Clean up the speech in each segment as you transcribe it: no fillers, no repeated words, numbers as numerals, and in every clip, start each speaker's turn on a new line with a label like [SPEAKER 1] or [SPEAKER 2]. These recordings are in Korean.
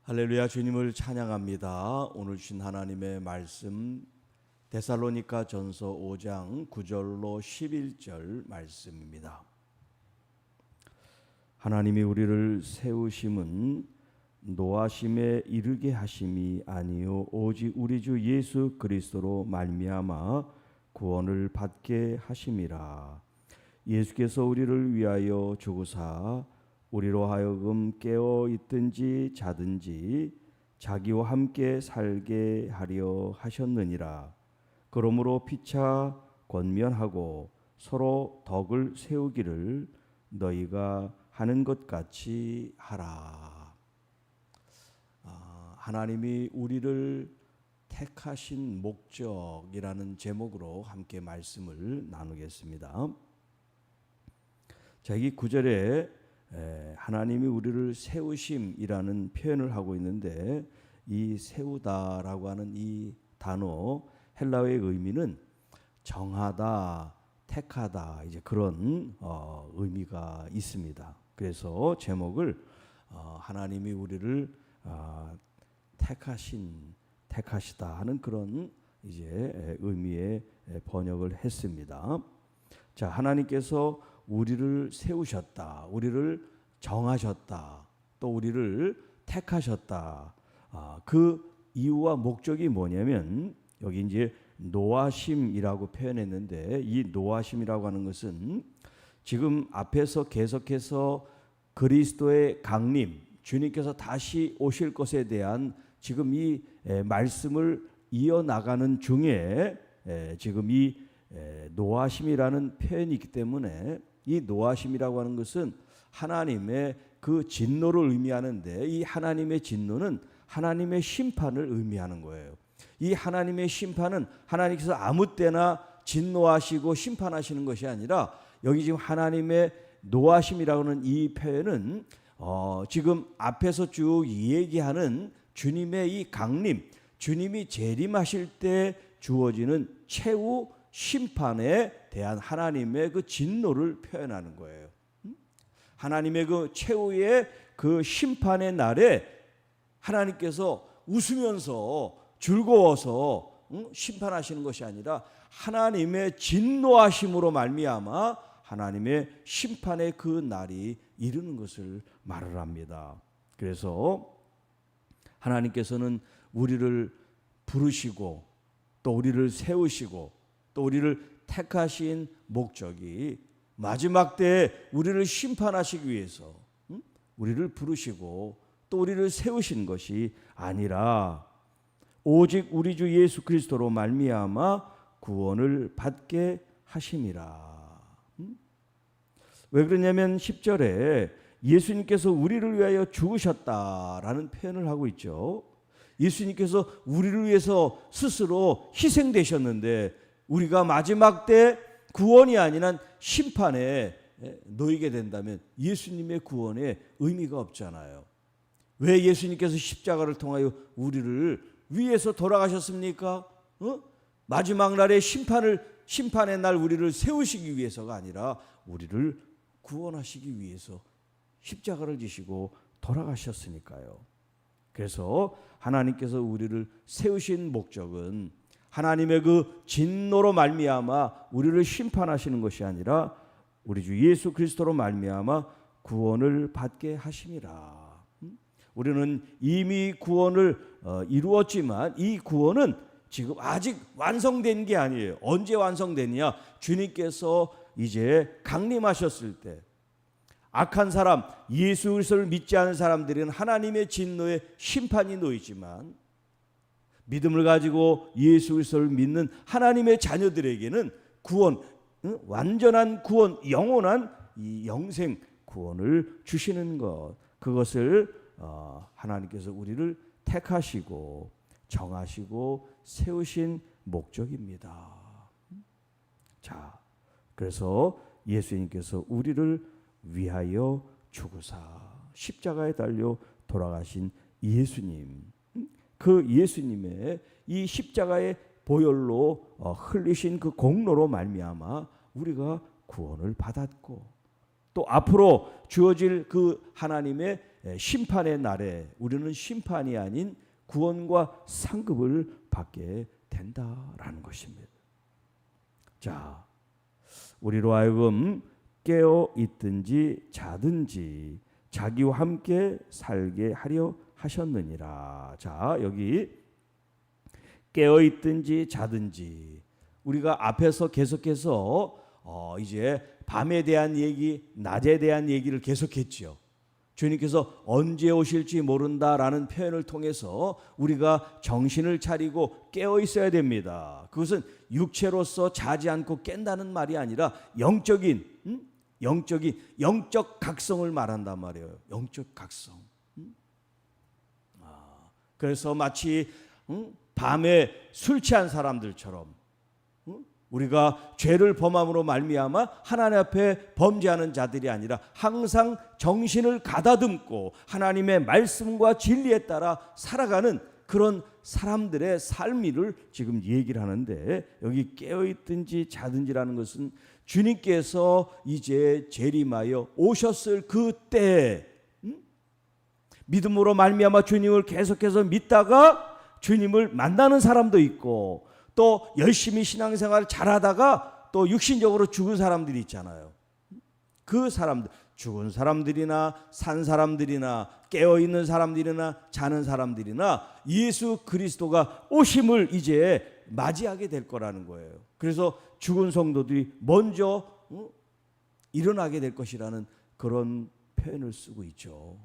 [SPEAKER 1] 할렐루야. 주님을 찬양합니다. 오늘 주신 하나님의 말씀 데살로니가 전서 5장 9절로 11절 말씀입니다. 하나님이 우리를 세우심은 노하심에 이르게 하심이 아니요 오직 우리 주 예수 그리스도로 말미암아 구원을 받게 하심이라. 예수께서 우리를 위하여 죽으사 우리로 하여금 깨어 있든지 자든지 자기와 함께 살게 하려 하셨느니라. 그러므로 피차 권면하고 서로 덕을 세우기를 너희가 하는 것 같이 하라. 하나님이 우리를 택하신 목적이라는 제목으로 함께 말씀을 나누겠습니다. 자, 이 9절에 하나님이 우리를 세우심이라는 표현을 하고 있는데, 이 세우다라고 하는 이 단어 헬라어의 의미는 정하다, 택하다, 이제 그런 의미가 있습니다. 그래서 제목을 하나님이 우리를 택하시다 하는 그런 이제 의미의 번역을 했습니다. 자, 하나님께서 우리를 세우셨다, 우리를 정하셨다, 또 우리를 택하셨다. 그 이유와 목적이 뭐냐면, 여기 이제 노하심이라고 표현했는데, 이 노하심이라고 하는 것은 지금 앞에서 계속해서 그리스도의 강림, 주님께서 다시 오실 것에 대한 지금 이 말씀을 이어나가는 중에 지금 이 노하심이라는 표현이 있기 때문에, 이 노하심이라고 하는 것은 하나님의 그 진노를 의미하는데, 이 하나님의 진노는 하나님의 심판을 의미하는 거예요. 이 하나님의 심판은 하나님께서 아무 때나 진노하시고 심판하시는 것이 아니라, 여기 지금 하나님의 노하심이라고 하는 이 표현은 지금 앞에서 쭉 얘기하는 주님의 이 강림, 주님이 재림하실 때 주어지는 최후 심판에 대한 하나님의 그 진노를 표현하는 거예요. 하나님의 그 최후의 그 심판의 날에 하나님께서 웃으면서 즐거워서 심판하시는 것이 아니라, 하나님의 진노하심으로 말미암아 하나님의 심판의 그 날이 이르는 것을 말을 합니다. 그래서 하나님께서는 우리를 부르시고 또 우리를 세우시고 또 우리를 택하신 목적이 마지막 때에 우리를 심판하시기 위해서 우리를 부르시고 또 우리를 세우신 것이 아니라, 오직 우리 주 예수 그리스도로 말미암아 구원을 받게 하심이라. 왜 그러냐면 10절에 예수님께서 우리를 위하여 죽으셨다라는 표현을 하고 있죠. 예수님께서 우리를 위해서 스스로 희생되셨는데, 우리가 마지막 때 구원이 아니라 심판에 놓이게 된다면 예수님의 구원에 의미가 없잖아요. 왜 예수님께서 십자가를 통하여 우리를 위해서 돌아가셨습니까? 마지막 날에 심판의 날 우리를 세우시기 위해서가 아니라 우리를 구원하시기 위해서 십자가를 지시고 돌아가셨으니까요. 그래서 하나님께서 우리를 세우신 목적은 하나님의 그 진노로 말미암아 우리를 심판하시는 것이 아니라, 우리 주 예수 그리스도로 말미암아 구원을 받게 하심이라. 우리는 이미 구원을 이루었지만 이 구원은 지금 아직 완성된 게 아니에요. 언제 완성되느냐? 주님께서 이제 강림하셨을 때, 악한 사람, 예수 그리스도를 믿지 않은 사람들은 하나님의 진노에 심판이 놓이지만, 믿음을 가지고 예수 그리스도를 믿는 하나님의 자녀들에게는 구원, 완전한 구원, 영원한 이 영생 구원을 주시는 것, 그것을 하나님께서 우리를 택하시고 정하시고 세우신 목적입니다. 자, 그래서 예수님께서 우리를 위하여 죽으사 십자가에 달려 돌아가신 예수님, 그 예수님의 이 십자가의 보혈로 흘리신 그 공로로 말미암아 우리가 구원을 받았고, 또 앞으로 주어질 그 하나님의 심판의 날에 우리는 심판이 아닌 구원과 상급을 받게 된다라는 것입니다. 자, 우리로 하여금 깨어 있든지 자든지 자기와 함께 살게 하려 하셨느니라. 자, 여기 깨어 있든지 자든지 우리가 앞에서 계속해서 이제 밤에 대한 얘기, 낮에 대한 얘기를 계속했죠. 주님께서 언제 오실지 모른다라는 표현을 통해서 우리가 정신을 차리고 깨어 있어야 됩니다. 그것은 육체로서 자지 않고 깬다는 말이 아니라 영적 각성을 말한단 말이에요. 영적 각성. 그래서 마치 밤에 술 취한 사람들처럼 우리가 죄를 범함으로 말미암아 하나님 앞에 범죄하는 자들이 아니라 항상 정신을 가다듬고 하나님의 말씀과 진리에 따라 살아가는 그런 사람들의 삶을 지금 얘기를 하는데, 여기 깨어있든지 자든지라는 것은 주님께서 이제 재림하여 오셨을 그때 믿음으로 말미암아 주님을 계속해서 믿다가 주님을 만나는 사람도 있고, 또 열심히 신앙생활을 잘하다가 또 육신적으로 죽은 사람들이 있잖아요. 그 사람들, 죽은 사람들이나 산 사람들이나 깨어있는 사람들이나 자는 사람들이나 예수 그리스도가 오심을 이제 맞이하게 될 거라는 거예요. 그래서 죽은 성도들이 먼저 일어나게 될 것이라는 그런 표현을 쓰고 있죠.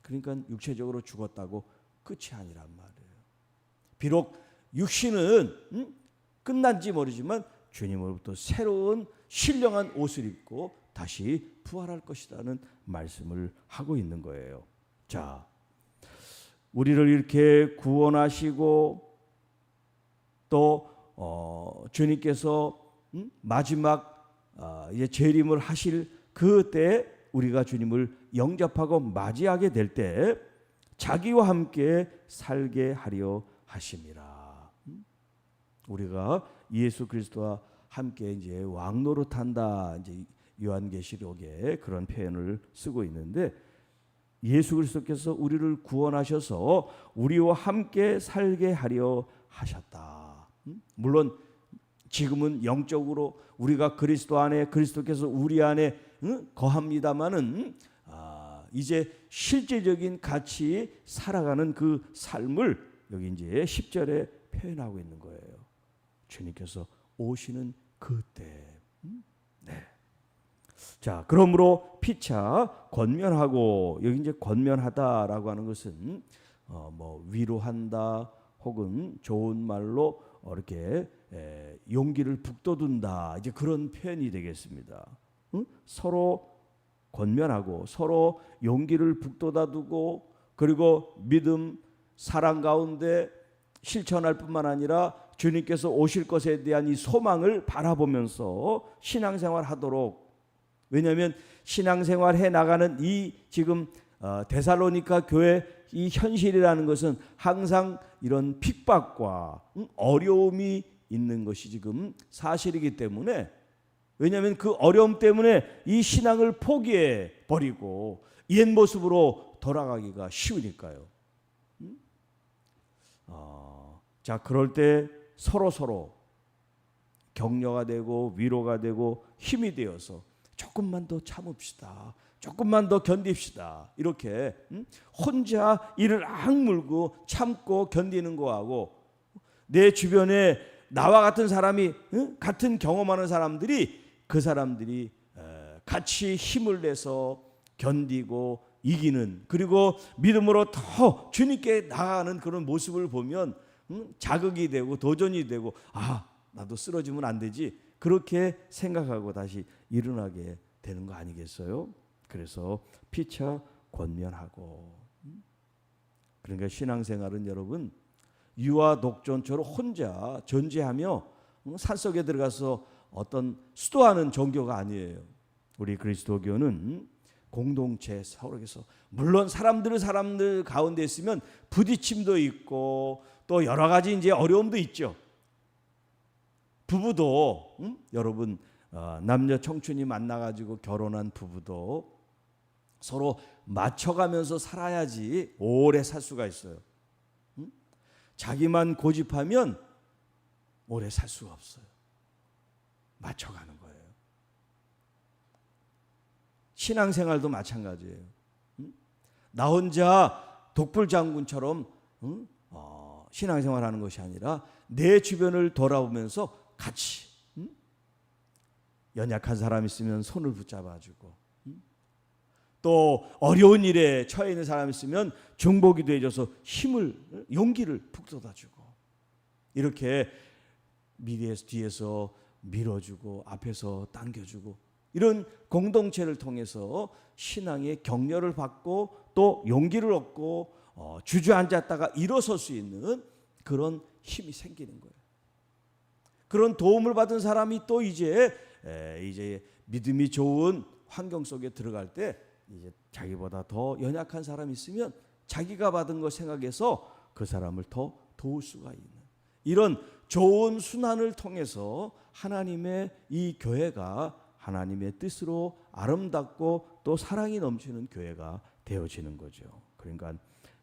[SPEAKER 1] 그러니까 육체적으로 죽었다고 끝이 아니란 말이에요. 비록 육신은 끝난지 모르지만 주님으로부터 새로운 신령한 옷을 입고 다시 부활할 것이라는 말씀을 하고 있는 거예요. 자, 우리를 이렇게 구원하시고 또 주님께서 마지막 이제 재림을 하실 그때 우리가 주님을 영접하고 맞이하게 될 때 자기와 함께 살게 하려 하심이라. 우리가 예수 그리스도와 함께 이제 왕노릇한다, 이제 요한계시록에 그런 표현을 쓰고 있는데, 예수 그리스도께서 우리를 구원하셔서 우리와 함께 살게 하려 하셨다. 물론 지금은 영적으로 우리가 그리스도 안에, 그리스도께서 우리 안에 거합니다마는 이제 실제적인 같이 살아가는 그 삶을 여기 이제 10절에 표현하고 있는 거예요. 주님께서 오시는 그때. 네. 자, 그러므로 피차 권면하고, 여기 이제 권면하다라고 하는 것은 뭐 위로한다 혹은 좋은 말로 이렇게 용기를 북돋운다, 이제 그런 표현이 되겠습니다. 서로 권면하고 서로 용기를 북돋아두고, 그리고 믿음, 사랑 가운데 실천할 뿐만 아니라 주님께서 오실 것에 대한 이 소망을 바라보면서 신앙생활 하도록. 왜냐하면 신앙생활 해 나가는 이 지금 데살로니가 교회 이 현실이라는 것은 항상 이런 핍박과 어려움이 있는 것이 지금 사실이기 때문에, 왜냐하면 그 어려움 때문에 이 신앙을 포기해 버리고 옛 모습으로 돌아가기가 쉬우니까요. 자, 그럴 때 서로 격려가 되고 위로가 되고 힘이 되어서 조금만 더 참읍시다, 조금만 더 견딥시다, 이렇게 혼자 이를 악물고 참고 견디는 거하고, 내 주변에 나와 같은 사람이 같은 경험하는 사람들이, 그 사람들이 같이 힘을 내서 견디고 이기는, 그리고 믿음으로 더 주님께 나아가는 그런 모습을 보면 자극이 되고 도전이 되고, 나도 쓰러지면 안 되지, 그렇게 생각하고 다시 일어나게 되는 거 아니겠어요? 그래서 피차 권면하고. 그러니까 신앙생활은 여러분 유아 독존처럼 혼자 존재하며 산속에 들어가서 어떤 수도하는 종교가 아니에요. 우리 그리스도교는 공동체, 서로에서 물론 사람들 가운데 있으면 부딪힘도 있고 또 여러 가지 이제 어려움도 있죠. 부부도 여러분 남녀 청춘이 만나가지고 결혼한 부부도 서로 맞춰가면서 살아야지 오래 살 수가 있어요. 자기만 고집하면 오래 살 수가 없어요. 맞춰가는 거예요. 신앙생활도 마찬가지예요. 나 혼자 독불장군처럼 신앙생활하는 것이 아니라 내 주변을 돌아보면서 같이 연약한 사람 있으면 손을 붙잡아주고, 또 어려운 일에 처해 있는 사람 있으면 중보기도 해줘서 용기를 북돋아주고, 이렇게 미리에서 뒤에서 밀어주고 앞에서 당겨주고, 이런 공동체를 통해서 신앙의 격려를 받고 또 용기를 얻고 주저앉았다가 일어설 수 있는 그런 힘이 생기는 거예요. 그런 도움을 받은 사람이 또 이제 믿음이 좋은 환경 속에 들어갈 때 이제 자기보다 더 연약한 사람이 있으면 자기가 받은 걸 생각해서 그 사람을 더 도울 수가 있는, 이런 좋은 순환을 통해서 하나님의 이 교회가 하나님의 뜻으로 아름답고 또 사랑이 넘치는 교회가 되어지는 거죠. 그러니까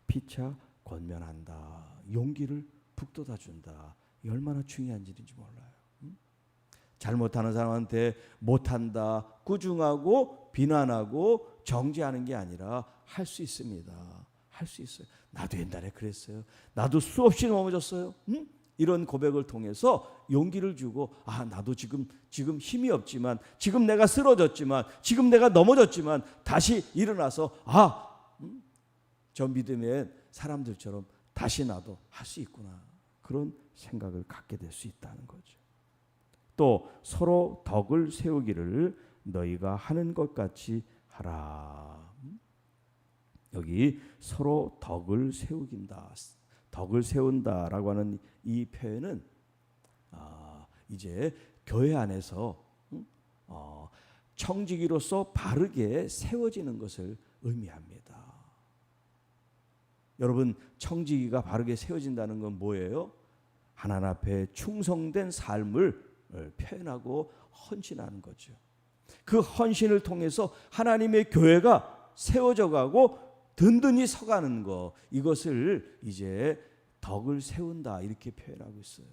[SPEAKER 1] 피차 권면한다, 용기를 북돋아 준다, 이 얼마나 중요한 일인지 몰라요. 잘못하는 사람한테 못한다, 꾸중하고 비난하고 정죄하는 게 아니라 할 수 있습니다. 할 수 있어요. 나도 옛날에 그랬어요. 나도 수없이 넘어졌어요. 이런 고백을 통해서 용기를 주고, 나도 지금 힘이 없지만, 지금 내가 쓰러졌지만, 지금 내가 넘어졌지만 다시 일어나서 저 믿음의 사람들처럼 다시 나도 할 수 있구나, 그런 생각을 갖게 될 수 있다는 거죠. 또 서로 덕을 세우기를 너희가 하는 것 같이 하라. 여기 서로 덕을 세우긴다, 덕을 세운다라고 하는 이 표현은 이제 교회 안에서 청지기로서 바르게 세워지는 것을 의미합니다. 여러분, 청지기가 바르게 세워진다는 건 뭐예요? 하나님 앞에 충성된 삶을 표현하고 헌신하는 거죠. 그 헌신을 통해서 하나님의 교회가 세워져 가고 든든히 서가는 것, 이것을 이제 덕을 세운다, 이렇게 표현하고 있어요.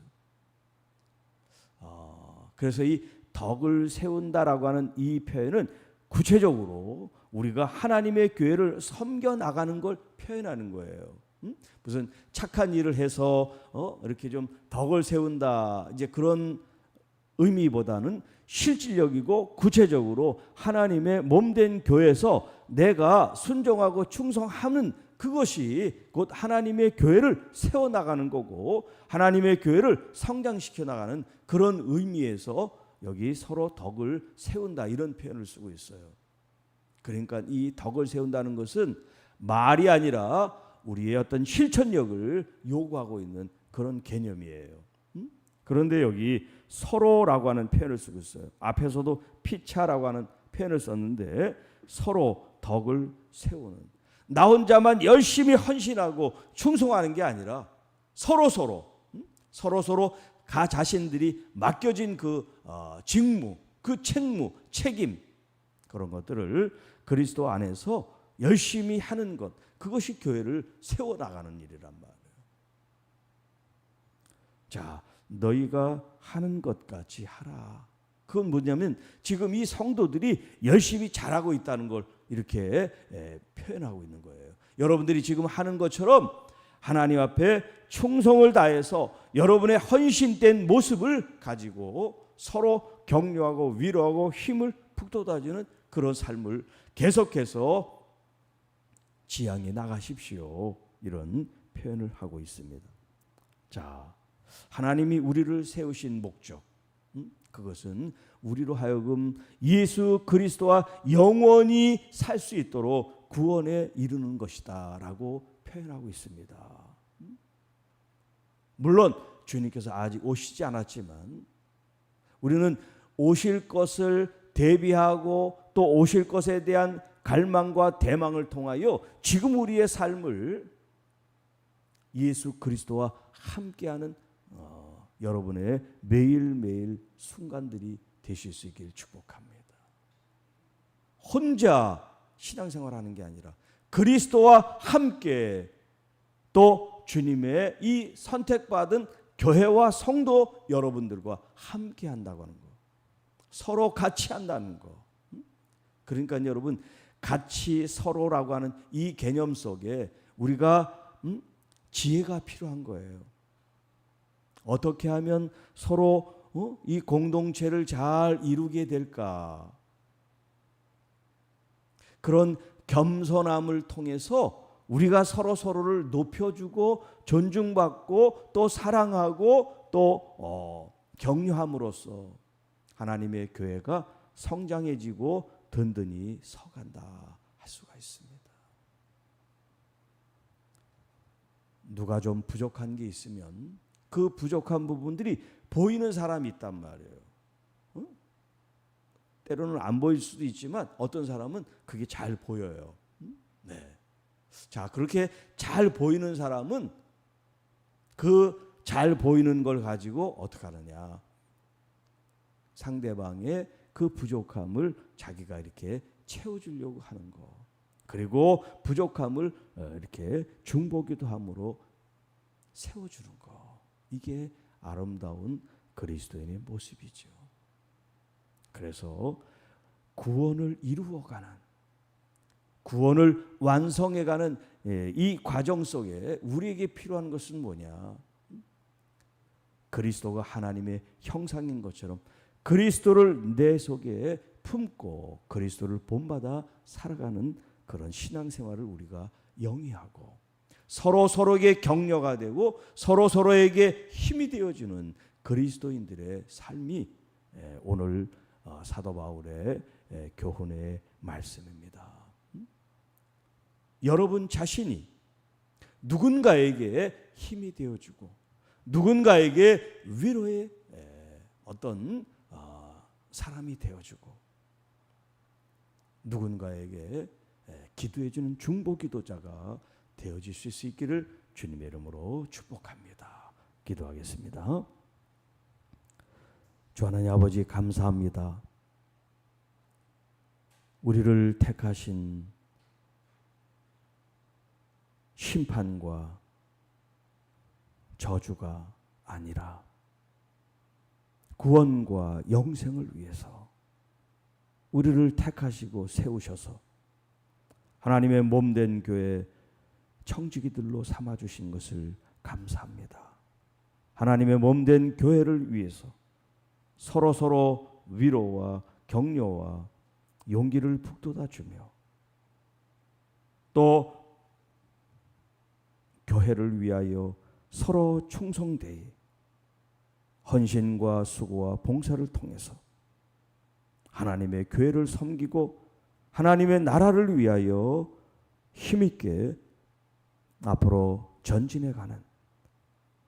[SPEAKER 1] 그래서 이 덕을 세운다라고 하는 이 표현은 구체적으로 우리가 하나님의 교회를 섬겨 나가는 걸 표현하는 거예요. 무슨 착한 일을 해서 이렇게 좀 덕을 세운다, 이제 그런 의미보다는 실질적이고 구체적으로 하나님의 몸된 교회에서 내가 순종하고 충성하는 그것이 곧 하나님의 교회를 세워나가는 거고, 하나님의 교회를 성장시켜 나가는 그런 의미에서 여기 서로 덕을 세운다, 이런 표현을 쓰고 있어요. 그러니까 이 덕을 세운다는 것은 말이 아니라 우리의 어떤 실천력을 요구하고 있는 그런 개념이에요. 그런데 여기 서로라고 하는 표현을 쓰고 있어요. 앞에서도 피차라고 하는 표현을 썼는데 서로 덕을 세우는, 나 혼자만 열심히 헌신하고 충성하는 게 아니라 서로 가 자신들이 맡겨진 그 직무, 그 책무, 책임, 그런 것들을 그리스도 안에서 열심히 하는 것, 그것이 교회를 세워나가는 일이란 말이에요. 자, 너희가 하는 것 같이 하라. 그건 뭐냐면 지금 이 성도들이 열심히 잘하고 있다는 걸 이렇게 표현하고 있는 거예요. 여러분들이 지금 하는 것처럼 하나님 앞에 충성을 다해서 여러분의 헌신된 모습을 가지고 서로 격려하고 위로하고 힘을 북돋아주는 그런 삶을 계속해서 지향해 나가십시오, 이런 표현을 하고 있습니다. 자, 하나님이 우리를 세우신 목적, 그것은 우리로 하여금 예수 그리스도와 영원히 살 수 있도록 구원에 이르는 것이다 라고 표현하고 있습니다. 물론 주님께서 아직 오시지 않았지만 우리는 오실 것을 대비하고 또 오실 것에 대한 갈망과 대망을 통하여 지금 우리의 삶을 예수 그리스도와 함께하는 여러분의 매일매일 순간들이 되실 수 있기를 축복합니다. 혼자 신앙생활하는 게 아니라 그리스도와 함께 또 주님의 이 선택받은 교회와 성도 여러분들과 함께 한다고 하는 거. 서로 같이 한다는 거. 그러니까 여러분, 같이 서로라고 하는 이 개념 속에 우리가 지혜가 필요한 거예요. 어떻게 하면 서로 이 공동체를 잘 이루게 될까? 그런 겸손함을 통해서 우리가 서로를 높여주고 존중받고 또 사랑하고 또 격려함으로써 하나님의 교회가 성장해지고 든든히 서간다 할 수가 있습니다. 누가 좀 부족한 게 있으면 그 부족한 부분들이 보이는 사람이 있단 말이에요. 때로는 안 보일 수도 있지만 어떤 사람은 그게 잘 보여요. 네. 자, 그렇게 잘 보이는 사람은 그 잘 보이는 걸 가지고 어떻게 하느냐? 상대방의 그 부족함을 자기가 이렇게 채워주려고 하는 거. 그리고 부족함을 이렇게 중보기도 함으로 세워주는 거. 이게 아름다운 그리스도인의 모습이죠. 그래서 구원을 이루어가는, 구원을 완성해가는 이 과정 속에 우리에게 필요한 것은 뭐냐? 그리스도가 하나님의 형상인 것처럼 그리스도를 내 속에 품고 그리스도를 본받아 살아가는 그런 신앙생활을 우리가 영위하고 서로에게 격려가 되고 서로에게 힘이 되어주는 그리스도인들의 삶이 오늘 사도 바울의 교훈의 말씀입니다. 여러분 자신이 누군가에게 힘이 되어주고 누군가에게 위로의 어떤 사람이 되어주고 누군가에게 기도해주는 중보기도자가 되어질 수 있기를 주님의 이름으로 축복합니다. 기도하겠습니다. 주 하나님 아버지 감사합니다. 우리를 택하신 심판과 저주가 아니라 구원과 영생을 위해서 우리를 택하시고 세우셔서 하나님의 몸된 교회 청지기들로 삼아주신 것을 감사합니다. 하나님의 몸된 교회를 위해서 서로 위로와 격려와 용기를 북돋아 주며 또 교회를 위하여 서로 충성되이 헌신과 수고와 봉사를 통해서 하나님의 교회를 섬기고 하나님의 나라를 위하여 힘있게 앞으로 전진해가는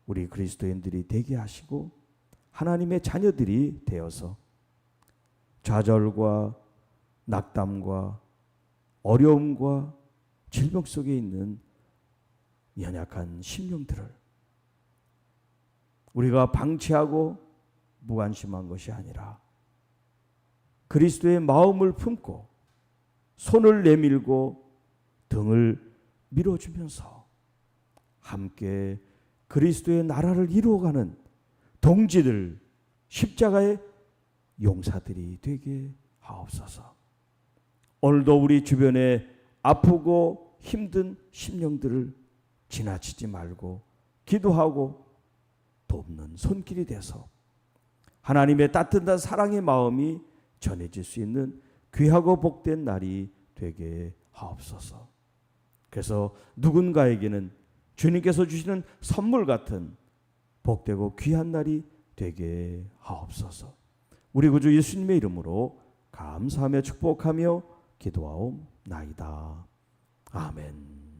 [SPEAKER 1] 우리 그리스도인들이 되게 하시고 하나님의 자녀들이 되어서 좌절과 낙담과 어려움과 질병 속에 있는 연약한 심령들을 우리가 방치하고 무관심한 것이 아니라 그리스도의 마음을 품고 손을 내밀고 등을 밀어주면서 함께 그리스도의 나라를 이루어가는 동지들, 십자가의 용사들이 되게 하옵소서. 오늘도 우리 주변에 아프고 힘든 심령들을 지나치지 말고 기도하고 돕는 손길이 돼서 하나님의 따뜻한 사랑의 마음이 전해질 수 있는 귀하고 복된 날이 되게 하옵소서. 그래서 누군가에게는 주님께서 주시는 선물 같은 복되고 귀한 날이 되게 하옵소서. 우리 구주 예수님의 이름으로 감사하며 축복하며 기도하옵나이다. 아멘.